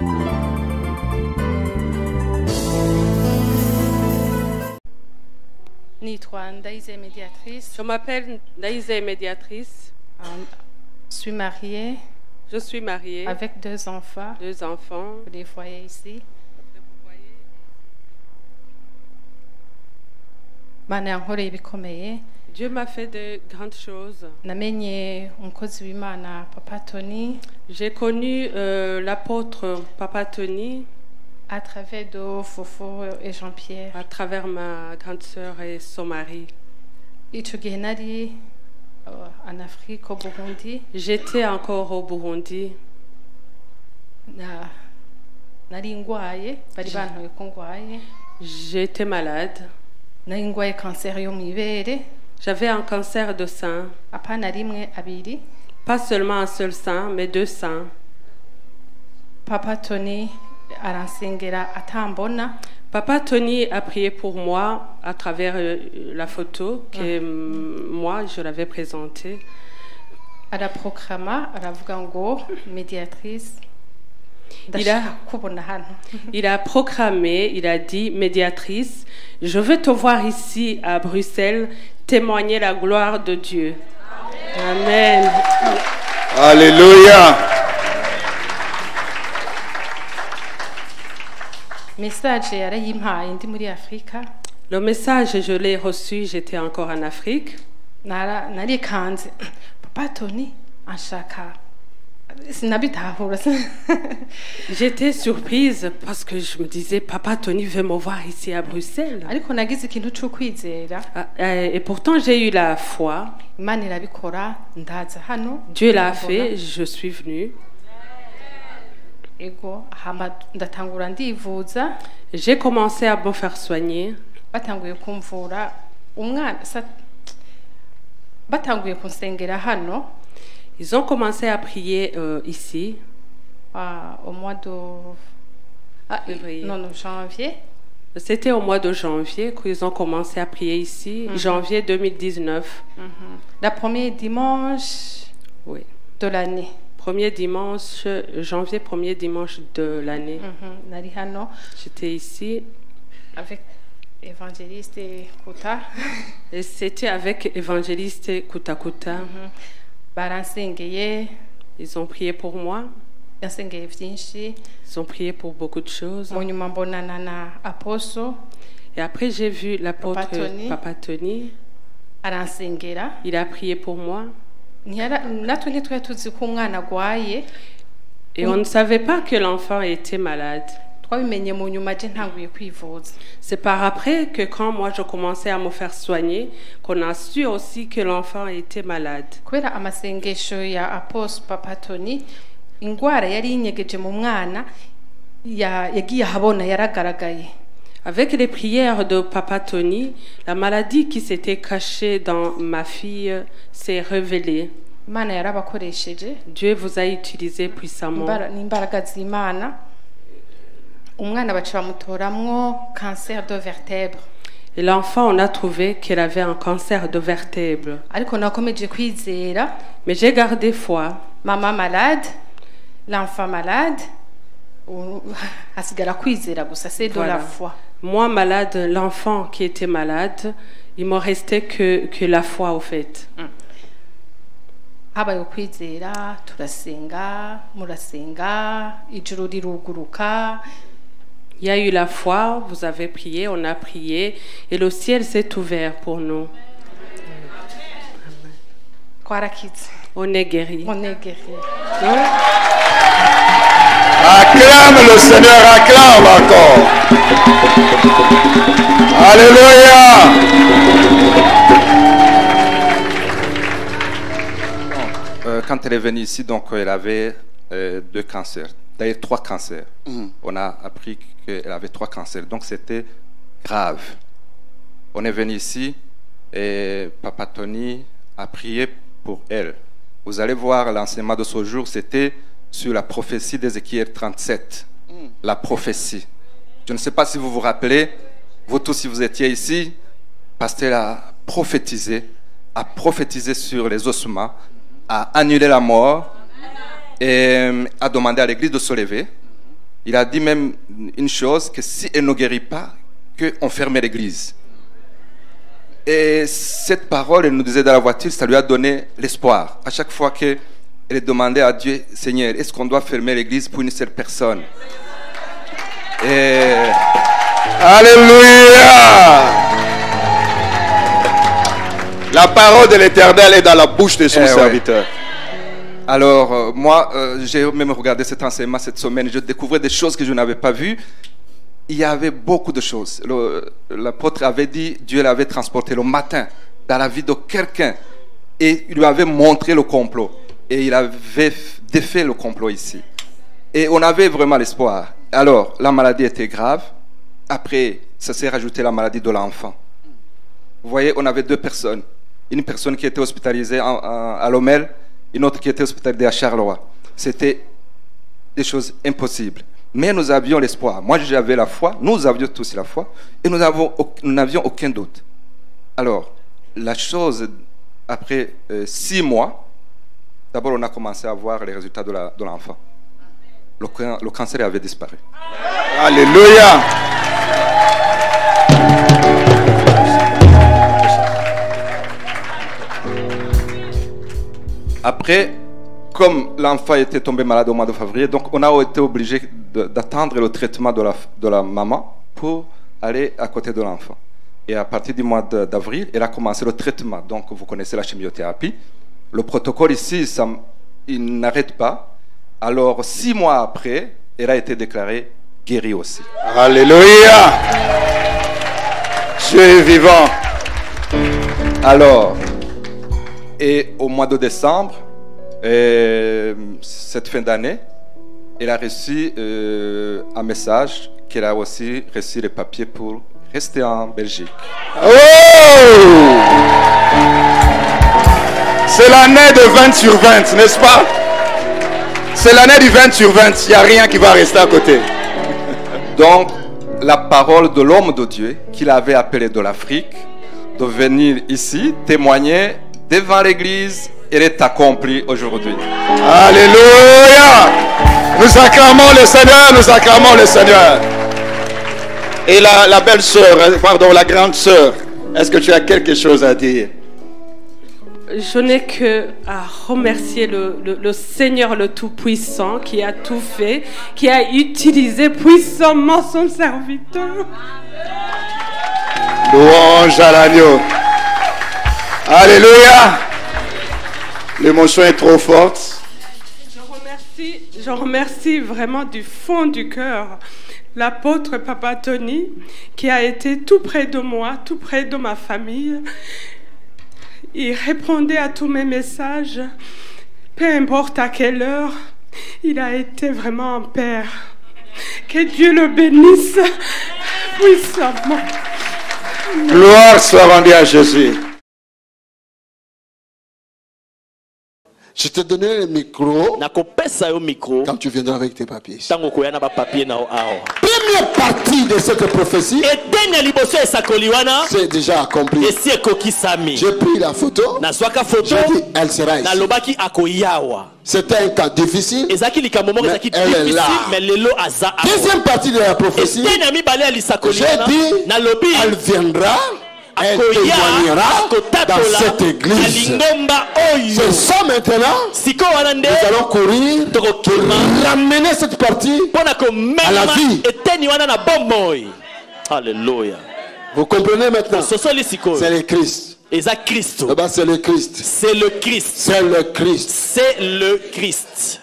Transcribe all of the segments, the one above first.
Je m'appelle Ndaïse Médiatrice. Je suis mariée. Je suis mariée. Avec 2 enfants. 2 enfants. Vous les voyez ici. Dieu m'a fait de grandes choses. J'ai connu l'apôtre Papa Tony à travers de Fofo et Jean-Pierre. À travers ma grande sœur et son mari. En Afrique, au Burundi. J'étais encore au Burundi. J'étais malade. J'avais un cancer de sein. Pas seulement un seul sein, mais 2 seins. Papa Tony Papa Tony a prié pour moi à travers la photo que moi je l'avais présentée. Il a proclamé, il a dit, médiatrice, je veux te voir ici à Bruxelles témoigner la gloire de Dieu. Amen. Alléluia. Le message, je l'ai reçu, j'étais encore en Afrique. Papa Tony, j'étais surprise parce que je me disais, Papa Tony veut me voir ici à Bruxelles. Et pourtant, j'ai eu la foi. Dieu l'a fait, je suis venue. J'ai commencé à me faire soigner. Ils ont commencé à prier ici. Au mois de janvier. C'était au mois de janvier qu'ils ont commencé à prier ici, janvier 2019. Le premier dimanche de l'année. Premier dimanche, janvier, premier dimanche de l'année. J'étais ici. Avec évangéliste Kuta. Et c'était avec évangéliste Kuta Kuta. Ils ont prié pour moi. Ils ont prié pour beaucoup de choses. Et après, j'ai vu l'apôtre Papa Tony. Il a prié pour moi. Et on ne savait pas que l'enfant était malade. C'est par après que quand moi je commençais à me faire soigner, qu'on a su aussi que l'enfant était malade. Avec les prières de Papa Tony, la maladie qui s'était cachée dans ma fille s'est révélée. Dieu vous a utilisé puissamment. Et l'enfant, on a trouvé qu'elle avait un cancer de vertèbre. Mais j'ai gardé foi. Maman malade, l'enfant malade, c'est de la foi. Moi malade, l'enfant qui était malade, il me restait que la foi au fait. Il y a eu la foi, vous avez prié, on a prié, et le ciel s'est ouvert pour nous. On est guéri. On est guéri. Acclame le Seigneur, acclame encore. Alléluia. Quand elle est venue ici, donc elle avait 2 cancers, d'ailleurs 3 cancers. On a appris qu'elle avait 3 cancers, donc c'était grave. On est venu ici et Papa Tony a prié pour elle. Vous allez voir l'enseignement de ce jour, c'était sur la prophétie d'Ézéchiel 37. La prophétie. Je ne sais pas si vous vous rappelez, vous tous si vous étiez ici, pasteur a prophétisé sur les ossements, a annulé la mort et a demandé à l'église de se lever Il a dit même une chose, que si elle ne guérit pas, qu'on fermait l'église. Et cette parole, elle nous disait dans la voiture, ça lui a donné l'espoir. À chaque fois qu'elle demandait à Dieu, Seigneur, est-ce qu'on doit fermer l'église pour une seule personne? Et... Alléluia! La parole de l'Éternel est dans la bouche de son serviteur. Ouais. Alors, moi, j'ai même regardé cet enseignement cette semaine. Je découvrais des choses que je n'avais pas vues. Il y avait beaucoup de choses. L'apôtre avait dit, Dieu l'avait transporté le matin dans la vie de quelqu'un et il lui avait montré le complot. Et il avait défait le complot ici. Et on avait vraiment l'espoir. Alors, la maladie était grave. Après, ça s'est rajouté la maladie de l'enfant. Vous voyez, on avait 2 personnes. Une personne qui était hospitalisée à Lomel, une autre qui était hospitalisée à Charleroi. C'était des choses impossibles. Mais nous avions l'espoir. Moi, j'avais la foi. Nous avions tous la foi. Et nous n'avions aucun doute. Alors, la chose, après 6 mois, d'abord, on a commencé à voir les résultats de l'enfant. Le cancer avait disparu. Alléluia! Après, comme l'enfant était tombé malade au mois de février, donc on a été obligé d'attendre le traitement de la maman pour aller à côté de l'enfant. Et à partir du mois d'avril, elle a commencé le traitement. Donc vous connaissez la chimiothérapie. Le protocole ici, il n'arrête pas. Alors 6 mois après, elle a été déclarée guérie aussi. Alléluia! Dieu est vivant. Alors, et au mois de décembre, cette fin d'année, elle a reçu un message qu'elle a aussi reçu les papiers pour rester en Belgique. Oh! C'est l'année de 20 sur 20, n'est-ce pas? C'est l'année du 20 sur 20. Il n'y a rien qui va rester à côté. Donc, la parole de l'homme de Dieu, qu'il avait appelé de l'Afrique, de venir ici témoigner devant l'église, elle est accomplie aujourd'hui. Alléluia! Nous acclamons le Seigneur, nous acclamons le Seigneur. Et la belle sœur, pardon, la grande sœur, est-ce que tu as quelque chose à dire? Je n'ai que à remercier le Seigneur le Tout-Puissant qui a tout fait, qui a utilisé puissamment son serviteur. Louange à l'agneau. Alléluia. L'émotion est trop forte. Je remercie vraiment du fond du cœur l'apôtre Papa Tony qui a été tout près de moi, tout près de ma famille. Il répondait à tous mes messages, peu importe à quelle heure. Il a été vraiment un père. Que Dieu le bénisse puissamment. Gloire soit rendue à Jésus. Je te donnerai le micro quand tu viendras avec tes papiers. Première partie de cette prophétie, c'est déjà accompli. J'ai pris la photo. J'ai dit, elle sera ici. C'était un cas difficile, mais elle est là. Deuxième partie de la prophétie, j'ai dit, elle viendra. Elle témoignera dans cette église. C'est ça maintenant. Nous allons courir pour ramener cette partie à la vie. Alléluia. Vous comprenez maintenant? C'est le Christ. Là-bas, c'est le Christ. C'est le Christ. C'est le Christ. C'est le Christ.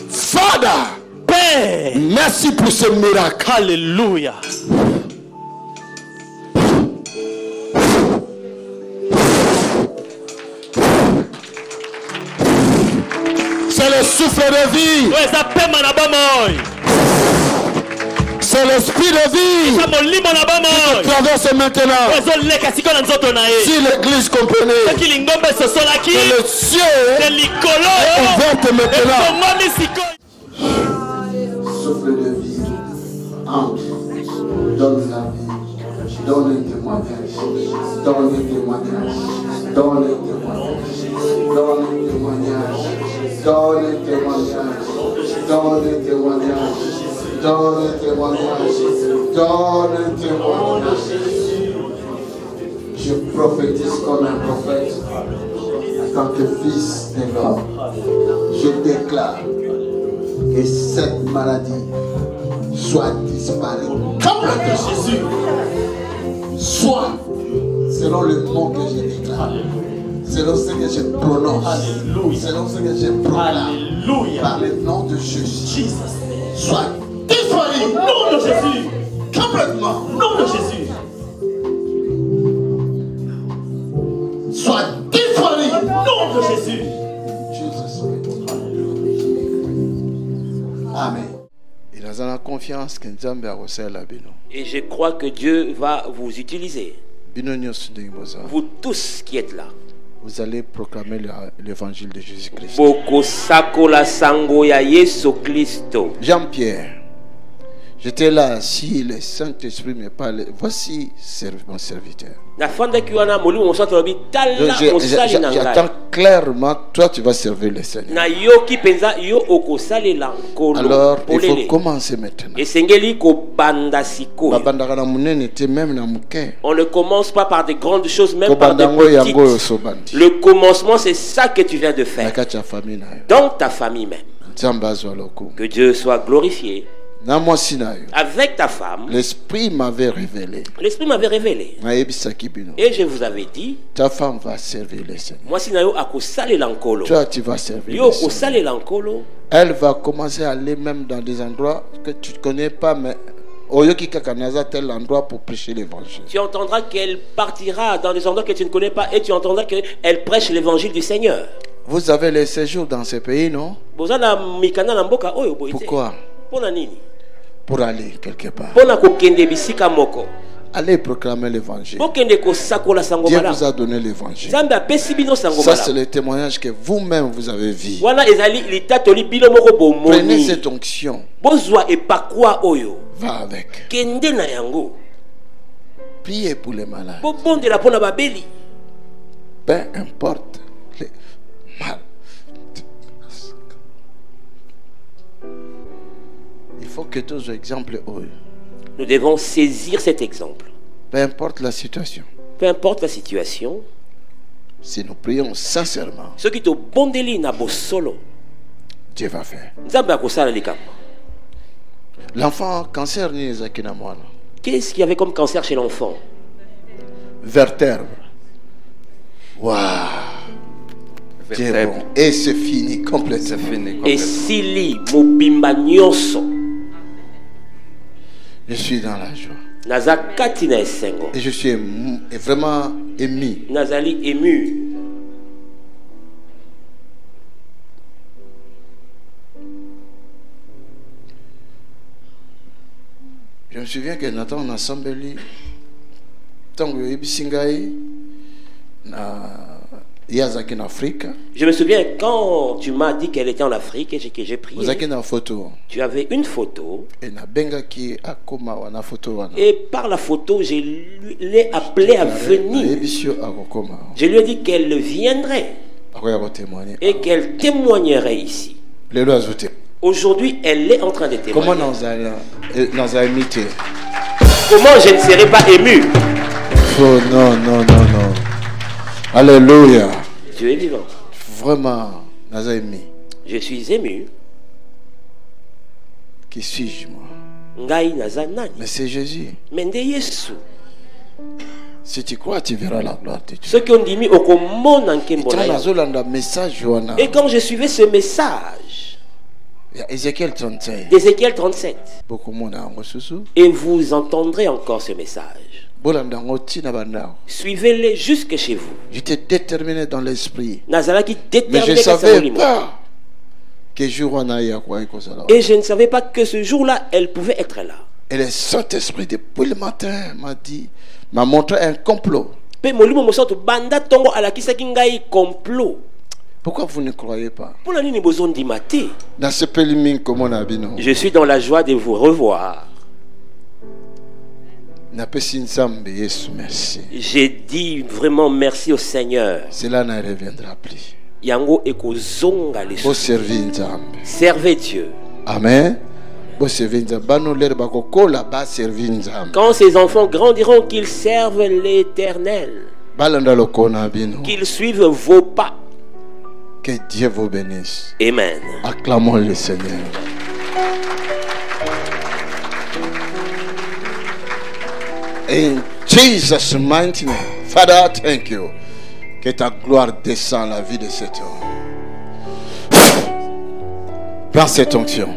Father, Père, merci pour ce miracle. Alléluia. C'est le souffle de vie. C'est l'esprit de vie qui traverse maintenant. Si l'église comprenait que le ciel est ouvert maintenant. Souffle de vie, entre, donne la vie, donne un témoignage, donne un témoignage, donne un témoignage, donne un témoignage, donne un témoignage, donne un Donne un témoignage. Donne un témoignage. Donne un témoignage. Je prophétise comme un prophète. En tant que fils de l'homme, je déclare que cette maladie soit disparue complètement. Jésus. Soit selon le mot que je déclare, selon ce que je prononce, selon ce que je proclame, par le nom de Jésus, soit disparu. Nom de Jésus. Complètement. Nom de Jésus. Soit disparu. Nom de Jésus. Amen. Il a la confiance que Nzambe a reçu la bino. Et je crois que Dieu va vous utiliser. Vous tous qui êtes là. Vous allez proclamer l'évangile de Jésus-Christ. Jean-Pierre, j'étais là, si le Saint-Esprit me parle, voici mon serviteur. J'attends clairement, toi tu vas servir le Seigneur. Alors il faut commencer maintenant. On ne commence pas par des grandes choses, même par des petites. Le commencement, c'est ça que tu viens de faire. Dans ta famille même. Que Dieu soit glorifié. Avec ta femme, l'Esprit m'avait révélé. L'Esprit m'avait révélé. Et je vous avais dit, ta femme va servir le Seigneur. Toi, tu vas servir le Seigneur. Elle va commencer à aller même dans des endroits que tu ne connais pas, mais tel endroit pour prêcher l'évangile. Tu entendras qu'elle partira dans des endroits que tu ne connais pas et tu entendras qu'elle prêche l'évangile du Seigneur. Vous avez les séjours dans ce pays, non? Pourquoi? Pour aller quelque part. Allez proclamer l'évangile. Dieu vous a donné l'évangile. Ça c'est le témoignage que vous-même vous avez vu. Prenez cette onction. Va avec. Priez pour les malades. Peu importe les mal. Il faut que tous les exemples. Nous devons saisir cet exemple. Peu importe la situation. Peu importe la situation. Si nous prions sincèrement, ce qui te bondeli na solo, Dieu va faire. L'enfant cancer ni ezakina mwana. Qu'est-ce qu'il y avait comme cancer chez l'enfant? Vertèbre. Waouh. Bon. Et c'est fini complètement. Et Sili mobimba nyonso. Je suis dans la joie. Nazakati na esengo. Et je suis vraiment ému. Nazali ému. Je me souviens que Nathan a assemblé tant que Ibisingaï na Yazaki en Afrique. Je me souviens quand tu m'as dit qu'elle était en Afrique et que j'ai prié. Vous avez une photo. Tu avais une photo. Et par la photo, je l'ai appelée à venir. Je lui ai dit qu'elle viendrait et qu'elle témoignerait ici. Aujourd'hui, elle est en train de témoigner. Comment je ne serais pas ému? Oh non, non, non, non. Alléluia. Dieu est vivant. Vraiment, je suis ému. Qui suis-je moi? Mais c'est Jésus. Si tu crois, tu verras la gloire de Dieu. Et quand je suivais ce message, Ézéchiel 37. Ézéchiel 37. Et vous entendrez encore ce message. Suivez-les jusque chez vous. J'étais déterminé dans l'esprit. Mais je ne savais pas que et je ne savais pas que ce jour-là, elle pouvait être là. Et le Saint-Esprit depuis le matin m'a montré un complot. Pourquoi vous ne croyez pas? Je suis dans la joie de vous revoir. J'ai dit vraiment merci au Seigneur. Cela ne reviendra plus. Servez Dieu. Amen. Quand ces enfants grandiront, qu'ils servent l'Éternel, qu'ils suivent vos pas. Que Dieu vous bénisse. Amen. Acclamons le Seigneur. In Jesus' mighty name. Father, thank you. Que ta gloire descende la vie de cet homme. Prends cette onction.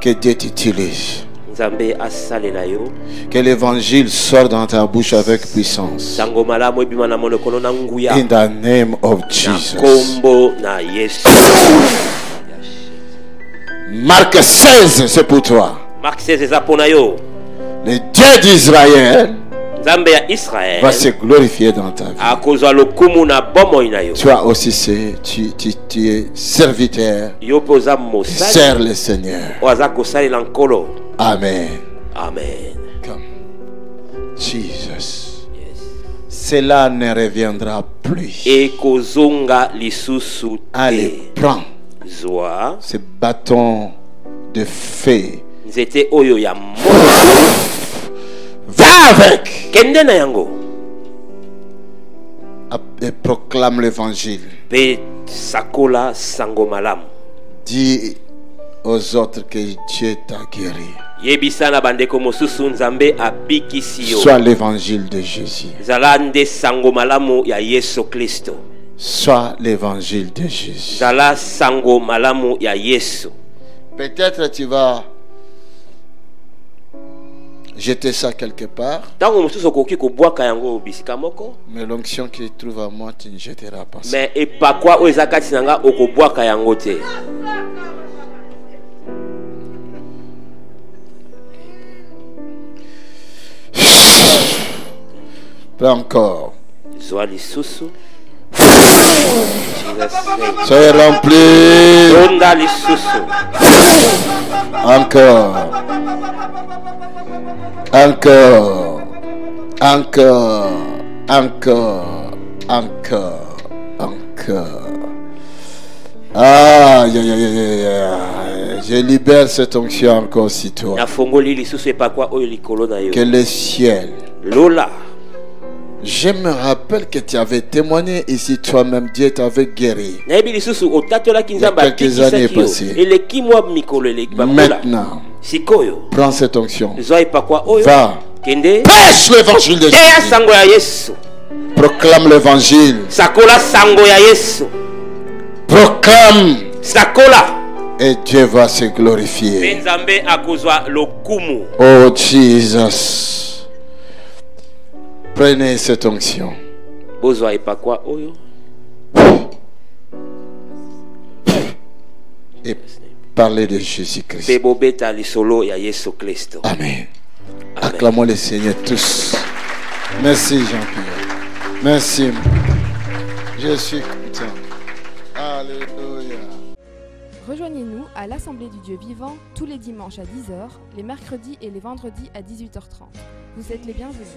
Que Dieu t'utilise. Que l'évangile sorte dans ta bouche avec puissance. In the name of Jesus. Marc 16, c'est pour toi. Marc 16, c'est pour yo. Le Dieu d'Israël va se glorifier dans ta vie. Toi aussi, tu es serviteur. Sers le Seigneur. Amen. Amen. Come. Jesus. Yes. Cela ne reviendra plus. Allez, prends ce bâton de feu. Va avec. Et proclame l'évangile. Dis aux autres que Dieu t'a guéri. Soit l'évangile de Jésus. Soit l'évangile de Jésus. Peut-être tu vas jeter ça quelque part. Mais l'onction qui trouve à moi, tu ne jetteras pas ça. Pas encore. Soyez remplis. Encore. Encore. Encore. Encore. Encore. Encore. Ah, je libère cette onction encore si toi. Que le ciel. Je me rappelle que tu avais témoigné ici toi-même, Dieu t'avait guéri. Il y a quelques années passées. Maintenant, prends cette onction. Va. Prêche l'évangile de Jésus. Proclame l'évangile. Proclame. Et Dieu va se glorifier. Oh Jesus. Prenez cette onction. Et parlez de Jésus-Christ. Amen. Acclamons le Seigneur tous. Merci Jean-Pierre. Merci. Je suis content. Alléluia. Rejoignez-nous à l'Assemblée du Dieu vivant tous les dimanches à 10h, les mercredis et les vendredis à 18h30. Vous êtes les bienvenus.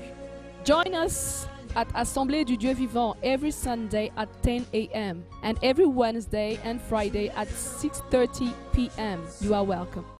Join us at Assemblée du Dieu vivant every Sunday at 10 a.m. and every Wednesday and Friday at 6:30 p.m. You are welcome.